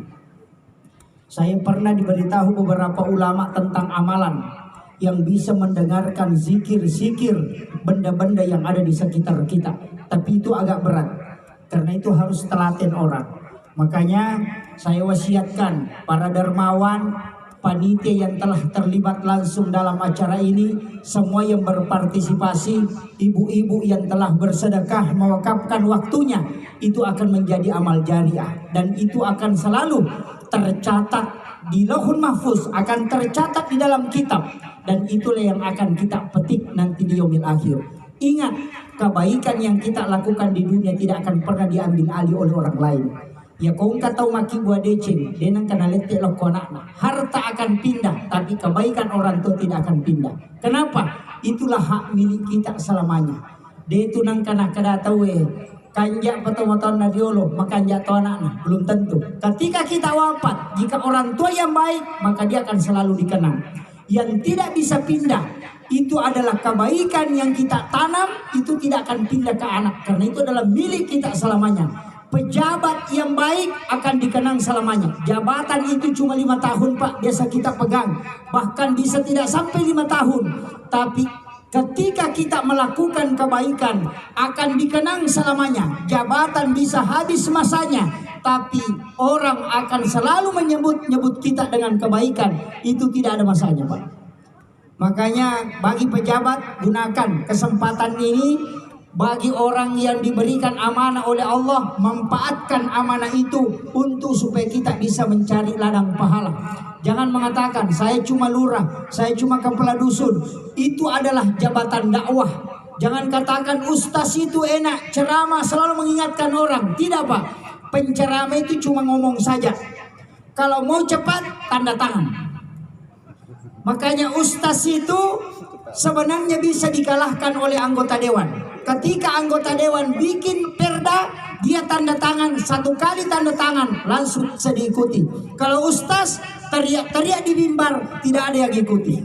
Saya pernah diberitahu beberapa ulama tentang amalan yang bisa mendengarkan zikir-zikir benda-benda yang ada di sekitar kita. Tapi itu agak berat, karena itu harus telaten orang. Makanya saya wasiatkan para dermawan, panitia yang telah terlibat langsung dalam acara ini, semua yang berpartisipasi, ibu-ibu yang telah bersedekah mewakafkan waktunya, itu akan menjadi amal jariah. Dan itu akan selalu tercatat di Lauhul Mahfuz, akan tercatat di dalam kitab. Dan itulah yang akan kita petik nanti di yaumil akhir. Ingat, kebaikan yang kita lakukan di dunia tidak akan pernah diambil alih oleh orang lain. Ya kau tahu maki buah decing, denang kana letek lo konakna. Harta akan pindah, tapi kebaikan orang tua tidak akan pindah. Kenapa? Itulah hak milik kita selamanya. Dia itu nang kana kada tahu kanjak petong-petong nadiolo, makanja to anakna belum tentu. Ketika kita wafat, jika orang tua yang baik, maka dia akan selalu dikenang. Yang tidak bisa pindah itu adalah kebaikan yang kita tanam, itu tidak akan pindah ke anak, karena itu adalah milik kita selamanya. Pejabat yang baik akan dikenang selamanya. Jabatan itu cuma 5 tahun Pak, biasa kita pegang, bahkan bisa tidak sampai 5 tahun. Tapi ketika kita melakukan kebaikan akan dikenang selamanya. Jabatan bisa habis masanya, tapi orang akan selalu menyebut kita dengan kebaikan. Itu tidak ada masanya Pak. Makanya bagi pejabat, gunakan kesempatan ini. Bagi orang yang diberikan amanah oleh Allah, manfaatkan amanah itu untuk supaya kita bisa mencari ladang pahala. Jangan mengatakan saya cuma lurah, saya cuma kepala dusun. Itu adalah jabatan dakwah. Jangan katakan ustaz itu enak, ceramah selalu mengingatkan orang. Tidak Pak, penceramah itu cuma ngomong saja. Kalau mau cepat, tanda tangan. Makanya ustaz itu sebenarnya bisa dikalahkan oleh anggota dewan. Ketika anggota dewan bikin perda, dia tanda tangan, 1 kali tanda tangan langsung bisa diikuti. Kalau ustaz teriak-teriak di mimbar, tidak ada yang ikuti.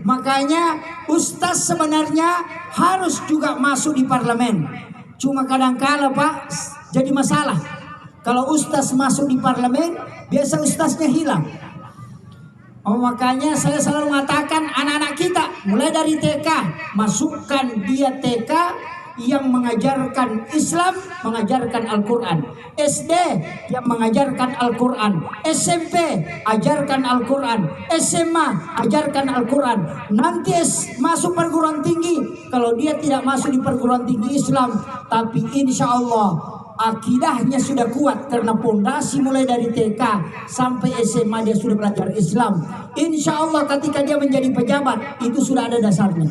Makanya ustaz sebenarnya harus juga masuk di parlemen. Cuma kadang-kala Pak jadi masalah. Kalau ustaz masuk di parlemen, biasa ustaznya hilang. Makanya saya selalu mengatakan anak-anak kita mulai dari TK, masukkan dia TK yang mengajarkan Islam, mengajarkan Al-Quran. SD yang mengajarkan Al-Quran. SMP ajarkan Al-Quran. SMA ajarkan Al-Quran. Nanti masuk perguruan tinggi, kalau dia tidak masuk di perguruan tinggi Islam, tapi insya Allah akidahnya sudah kuat karena pondasi mulai dari TK sampai SMA dia sudah belajar Islam. Insya Allah ketika dia menjadi pejabat itu sudah ada dasarnya.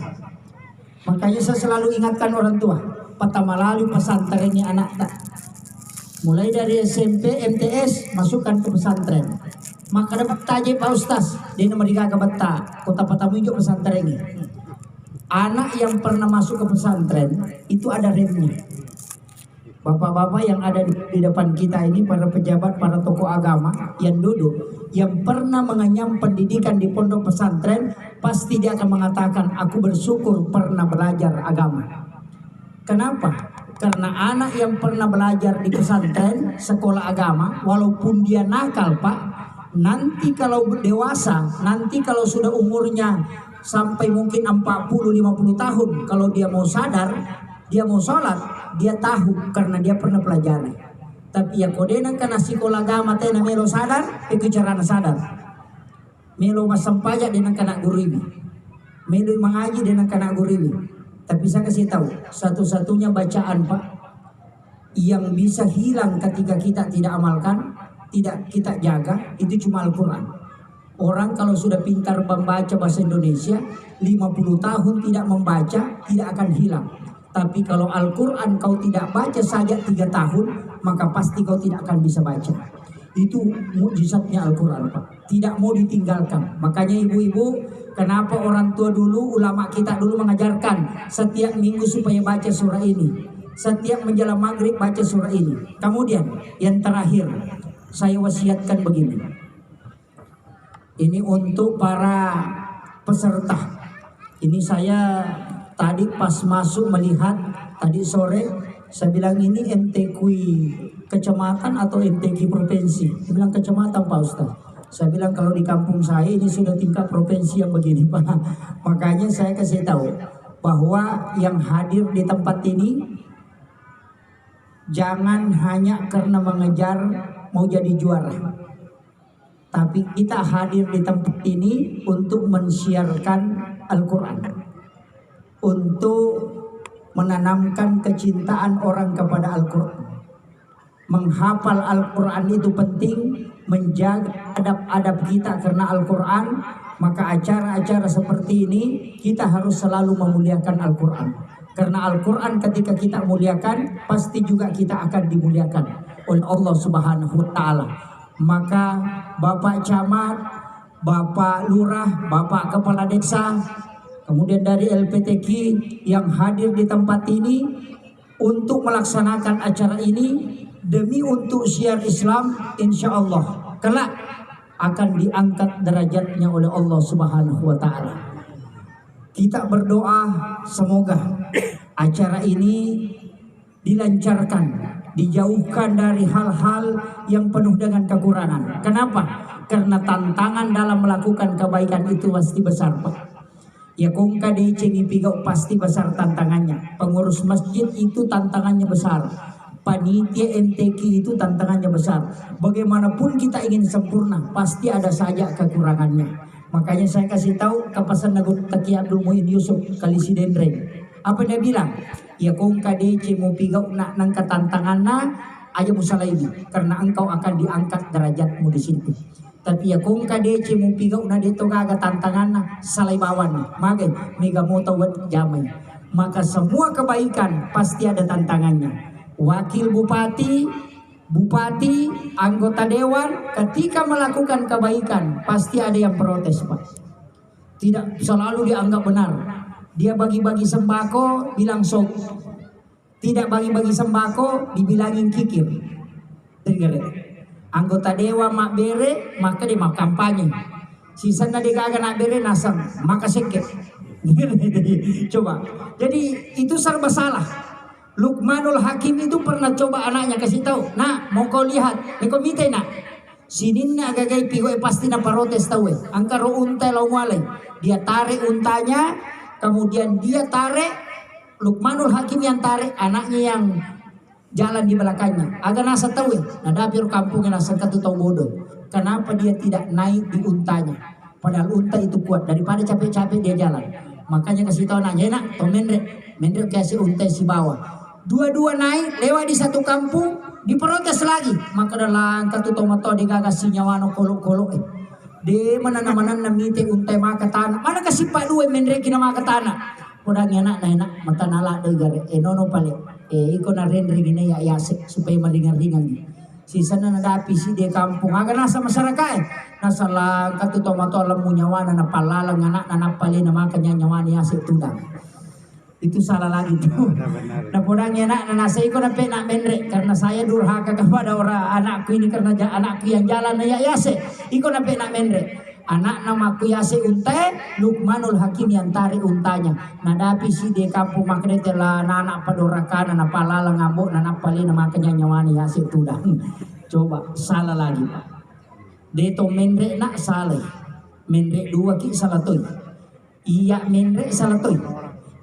Makanya saya selalu ingatkan orang tua, pertama lalu pesantren ini anak tak. Mulai dari SMP, MTS masukkan ke pesantren. Maka dapat taji Pak Ustaz di nomor 3 ke Beta, kota Patamujo pesantren ini. Anak yang pernah masuk ke pesantren itu ada remnya. Bapak-bapak yang ada di depan kita ini, para pejabat, para tokoh agama yang duduk, yang pernah mengenyam pendidikan di pondok pesantren, pasti dia akan mengatakan, aku bersyukur pernah belajar agama. Kenapa? Karena anak yang pernah belajar di pesantren, sekolah agama, walaupun dia nakal Pak, nanti kalau dewasa, nanti kalau sudah umurnya sampai mungkin 40-50 tahun, kalau dia mau sadar, dia mau sholat, dia tahu karena dia pernah pelajari. Tapi ya kodena karena sekolah agama tena melo sadar, itu cara sadar. Melo masam pajak dengan kena guribi, melo mengaji dengan kena guribi. Tapi saya kasih tahu, satu-satunya bacaan Pak yang bisa hilang ketika kita tidak amalkan, tidak kita jaga, itu cuma Al-Quran. Orang kalau sudah pintar membaca bahasa Indonesia, 50 tahun tidak membaca, tidak akan hilang. Tapi kalau Al-Quran kau tidak baca saja 3 tahun, maka pasti kau tidak akan bisa baca. Itu mukjizatnya Al-Quran Pak, tidak mau ditinggalkan. Makanya ibu-ibu, kenapa orang tua dulu, ulama kita dulu mengajarkan setiap minggu supaya baca surah ini, setiap menjelang maghrib baca surah ini. Kemudian yang terakhir, saya wasiatkan begini, ini untuk para peserta. Ini saya tadi pas masuk melihat, tadi sore saya bilang ini MTQ kecamatan atau MTQ provinsi. Saya bilang kecamatan Pak Ustaz. Saya bilang kalau di kampung saya ini sudah tingkat provinsi yang begini Pak. Makanya saya kasih tahu bahwa yang hadir di tempat ini jangan hanya karena mengejar mau jadi juara. Tapi kita hadir di tempat ini untuk mensiarkan Al-Quran, untuk menanamkan kecintaan orang kepada Al-Quran. Menghafal Al-Quran itu penting, menjaga adab-adab kita karena Al-Quran. Maka acara-acara seperti ini kita harus selalu memuliakan Al-Quran. Karena Al-Quran ketika kita muliakan, pasti juga kita akan dimuliakan oleh Allah Subhanahu wa Ta'ala. Maka Bapak Camat, Bapak Lurah, Bapak Kepala Desa, kemudian dari LPTQ yang hadir di tempat ini untuk melaksanakan acara ini demi untuk syiar Islam, insya Allah kelak akan diangkat derajatnya oleh Allah Subhanahu wa Ta'ala. Kita berdoa semoga acara ini dilancarkan, dijauhkan dari hal-hal yang penuh dengan kekurangan. Kenapa? Karena tantangan dalam melakukan kebaikan itu pasti besar Pak. Ya kongka di Cengipigau pasti besar tantangannya. Pengurus masjid itu tantangannya besar. Panitia MTQ itu tantangannya besar. Bagaimanapun kita ingin sempurna, pasti ada saja kekurangannya. Makanya saya kasih tahu kepasan Nagut Taki Abdul Muhyin Yusuf kali si Dendreng. Apa dia bilang? Ya kongka di Cengipigau nak nangka tantanganna aja musalaibi, karena engkau akan diangkat derajatmu di situ. Tapi ya kung kadece mo pigaw na dito kaga tantangan na salaibawan magay mega moto wat jamay. Maka semua kebaikan pasti ada tantangannya. Wakil bupati, anggota dewan ketika melakukan kebaikan pasti ada yang protes Pak. Tidak selalu dianggap benar. Dia bagi-bagi sembako bilang sok. Tidak bagi-bagi sembako dibilangin kikir. Dengar. Anggota dewa mak bere maka dia mak kampanye. Sisa na dia kagak nak bere nasam maka sekek. Coba. Jadi itu serba salah. Luqmanul Hakim itu pernah coba anaknya kasih tahu, "Nak, mau kau lihat, kau minta nak. Sinin na agak pigo pasti na parotes tahu angka ro unta lau mulai." Dia tarik untanya, kemudian dia tarik, Luqmanul Hakim yang tarik, anaknya yang jalan di belakangnya. Agak nasa tahu nah dapur kampungnya nasa katu tahu bodoh. Kenapa dia tidak naik di untanya? Padahal unta itu kuat, daripada capek-capek dia jalan. Makanya kasih tahu anaknya, "Nak, to mendrek kasih unta si bawah." Dua-dua naik, lewat di satu kampung, diprotes lagi. Maka dalam katu tomato dia gagas nyawano kolok-kolok de mana-mana namite unta maka tanah. Mana kasih pak dua mendrek na maka tanah. Kurang enak na enak mata nala de gare nono pale. Iko na rendre gini ya yasik supaya meringan-ringan. Sisa na nadapi si de kampung aga nasa masyarakat. Nasa lang katu tomato alam mo nyawana na palalang anak na napali na maka nyawana yasik tudang. Itu salah lagi tuh. Nah podangnya nak nasi ko na nak menre karena saya durhaka kepada orang anakku ini karena anakku yang jalan ya yase. Iko na nak menre. Anak namaku yase unte Lukmanul Hakim yang tarik untanya. Nadapi si di kampung makne telah anak padorakan anak palala ngambuk anak palina makanya nyawani yase tudah. Coba salah lagi Pak. Deto menre nak salah. Menre dua ki salah toy. Iya menre salah toy.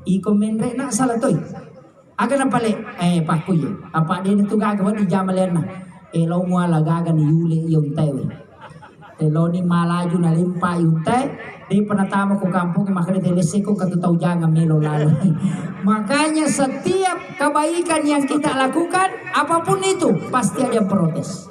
Iko menre nak salah toy. Aga na pale Pak kuya. Apa dia itu gagawa di jamalen na. Elaw mo ala gaga ni Yuli yung tewe. Elaw ni malaju na limpa yung te. Di penatama ko kampung makanya telese ko katutaw jangan melo lalu. Makanya setiap kebaikan yang kita lakukan apapun itu pasti ada yang protes.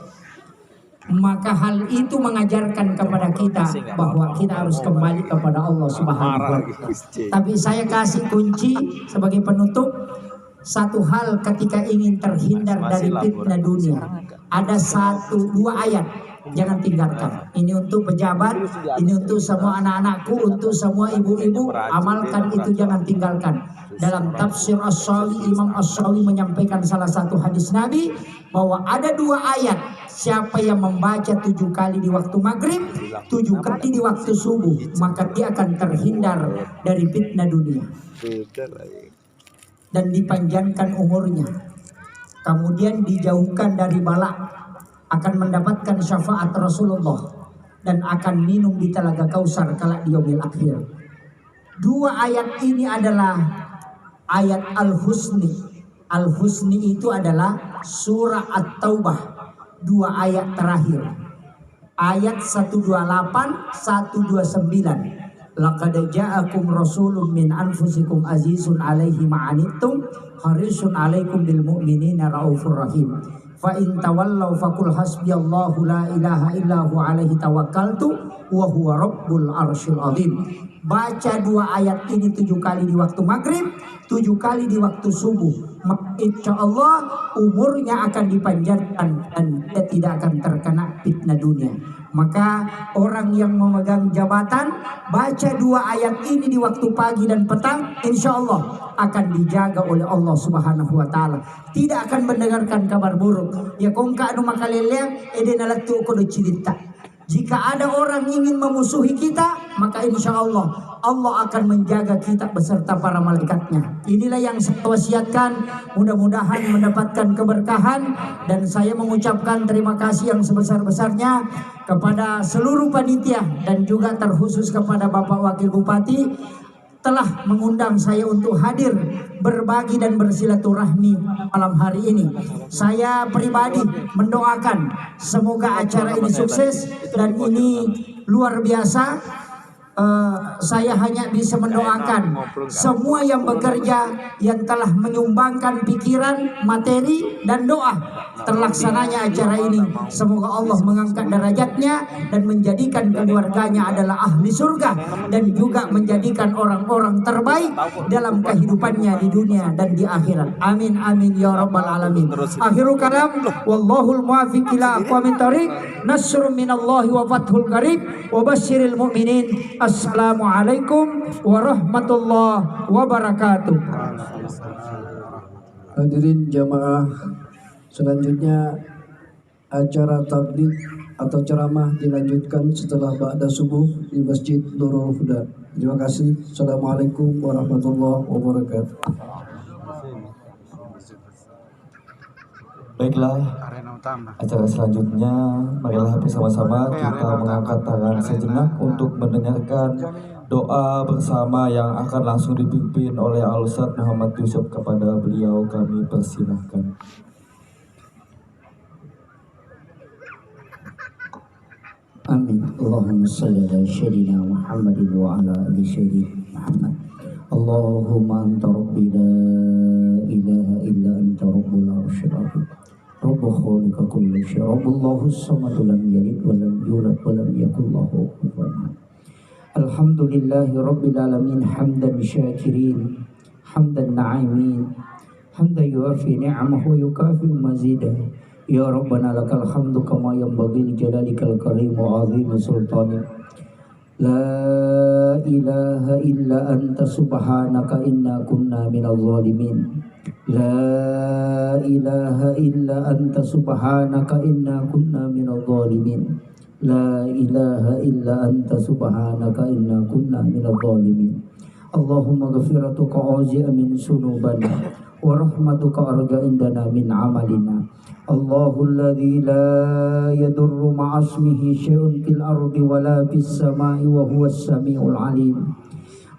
Maka hal itu mengajarkan kepada kita bahwa kita harus kembali kepada Allah Subhanahu wa Ta'ala. Tapi saya kasih kunci sebagai penutup, satu hal ketika ingin terhindar dari fitnah dunia, ada dua ayat jangan tinggalkan. Ini untuk pejabat, ini untuk semua anak-anakku, untuk semua ibu-ibu, amalkan itu, jangan tinggalkan. Dalam tafsir As-Sawi, Imam As-Sawi menyampaikan salah satu hadis Nabi bahwa ada dua ayat. Siapa yang membaca 7 kali di waktu maghrib, 7 kali di waktu subuh, maka dia akan terhindar dari fitnah dunia dan dipanjangkan umurnya. Kemudian dijauhkan dari bala, akan mendapatkan syafaat Rasulullah dan akan minum di telaga Kausar kelak di yaumil akhir. Dua ayat ini adalah ayat Al-Husni. Al-Husni itu adalah surah At-Taubah. Dua ayat terakhir. Ayat 128, 129. Laqad ja'akum rasulun min anfusikum azizun alaihi ma'anittum harisun alaikum bil mu'minina raufur rahim. Fa in tawallaw faqul hasbiyallahu la ilaha illahu alaihi tawakkaltu wa huwa rabbul arsyil azim. Baca dua ayat ini 7 kali di waktu maghrib, 7 kali di waktu subuh. Insya Allah umurnya akan dipanjangkan dan dia tidak akan terkena fitnah dunia. Maka orang yang memegang jabatan baca dua ayat ini di waktu pagi dan petang, insya Allah akan dijaga oleh Allah Subhanahu wa Ta'ala. Tidak akan mendengarkan kabar buruk. Ya kongka anu makaleleng edenalatu kodo cerita. Jika ada orang ingin memusuhi kita, maka insya Allah Allah akan menjaga kita beserta para malaikatnya. Inilah yang saya wasiatkan, mudah-mudahan mendapatkan keberkahan. Dan saya mengucapkan terima kasih yang sebesar-besarnya kepada seluruh panitia dan juga terkhusus kepada Bapak Wakil Bupati telah mengundang saya untuk hadir berbagi dan bersilaturahmi malam hari ini. Saya pribadi mendoakan semoga acara ini sukses dan ini luar biasa. Saya hanya bisa mendoakan semua yang bekerja, yang telah menyumbangkan pikiran, materi, dan doa terlaksananya acara ini. Semoga Allah mengangkat derajatnya dan menjadikan keluarganya adalah ahli surga dan juga menjadikan orang-orang terbaik dalam kehidupannya di dunia dan di akhirat. Amin amin ya rabbal alamin. Akhirul kalam, wallahul muwaffiq ila aqwamit thoriq. Nasrun minallahi wa fathul qarib wa basyiril mu'minin. Assalamualaikum warahmatullahi wabarakatuh. Hadirin jamaah, selanjutnya acara tabligh atau ceramah dilanjutkan setelah ba'da subuh di Masjid Nurul Huda. Terima kasih. Assalamualaikum warahmatullahi wabarakatuh. Baiklah, acara selanjutnya marilah bersama-sama kita mengangkat tangan sejenak untuk mendengarkan doa bersama yang akan langsung dipimpin oleh Al-Ustadz Muhammad Yusuf. Kepada beliau kami persilahkan. Amin. Allahumma salli ala sayyidina Muhammadin wa ala ali sayyidina Muhammad. Allahumma anta rabbi la ilaha illa anta rabbul arsyil azim. Rabbu khaliqa kulli syai'. Rabbullahu samad lam yalid wa lam yulad wa lam yakul lahu kufuwan ahad. Alhamdulillahi rabbil alamin hamdan syakirin hamdan na'imin hamdan yuafi ni'amahu wa yukafi mazidah. Ya Rabbana lakal hamdu kama yanbaghi li jalalikal karim wa 'azimi sultanik. La ilaha illa anta subhanaka inna kunna minadh zalimin. La ilaha illa anta subhanaka inna kunna minadh zalimin. La ilaha illa anta subhanaka inna kunna minadh zalimin. Allahumma ghafiratuka auzi'a min sunubana wa rahmatuka arja indana min amalina. Allahul ladzi la yadurru ma'asmihi syai'un fil ardi wala fis sama'i wa huwas samiul alim.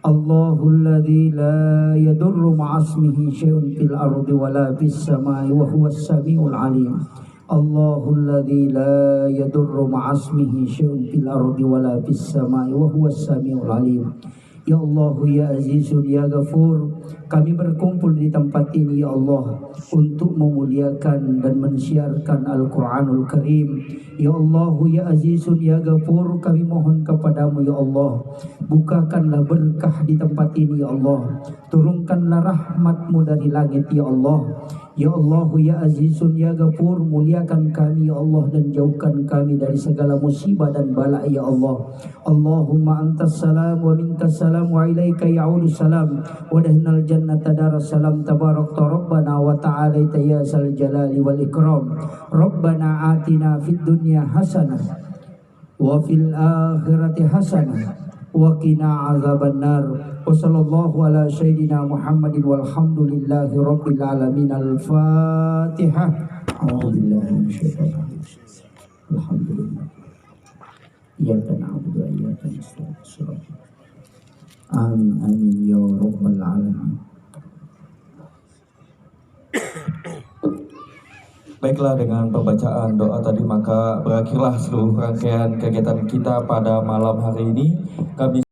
Allahul ladzi la yadurru ma'asmihi syai'un fil ardi wala fis sama'i wa huwas samiul alim. Allahul ladzi la yadurru ma'asmihi syai'un fil ardi wala fis sama'i wa huwas samiul alim. Ya Allah, ya Azizun, ya Ghafur, kami berkumpul di tempat ini ya Allah untuk memuliakan dan mensiarkan Al-Quranul Karim. Ya Allah, ya Azizun, ya Ghafur, kami mohon kepadamu ya Allah, bukakanlah berkah di tempat ini ya Allah, turunkanlah rahmatmu dari langit ya Allah. Ya Allah, ya Azizun, ya Ghafur, muliakan kami ya Allah dan jauhkan kami dari segala musibah dan bala ya Allah. Allahumma antas salam wa minkas salam wa ilaika ya'udu salam wa dahnal jannata daras salam tabarakta rabbana wa ta'alaita ya sal jalali wal ikram. Rabbana atina fid dunya hasanah wa fil akhirati hasanah wa qina azabannar. Wa sallallahu ala sayyidina Muhammadin walhamdulillahi rabbil alamin. Al-Fatihah. A'udzubillahi minasyaitonir rajim. Alhamdulillah. Iyyaka na'budu wa iyyaka nasta'in. Amin amin ya rabbal alamin. Baiklah, dengan pembacaan doa tadi maka berakhirlah seluruh rangkaian kegiatan kita pada malam hari ini. Kami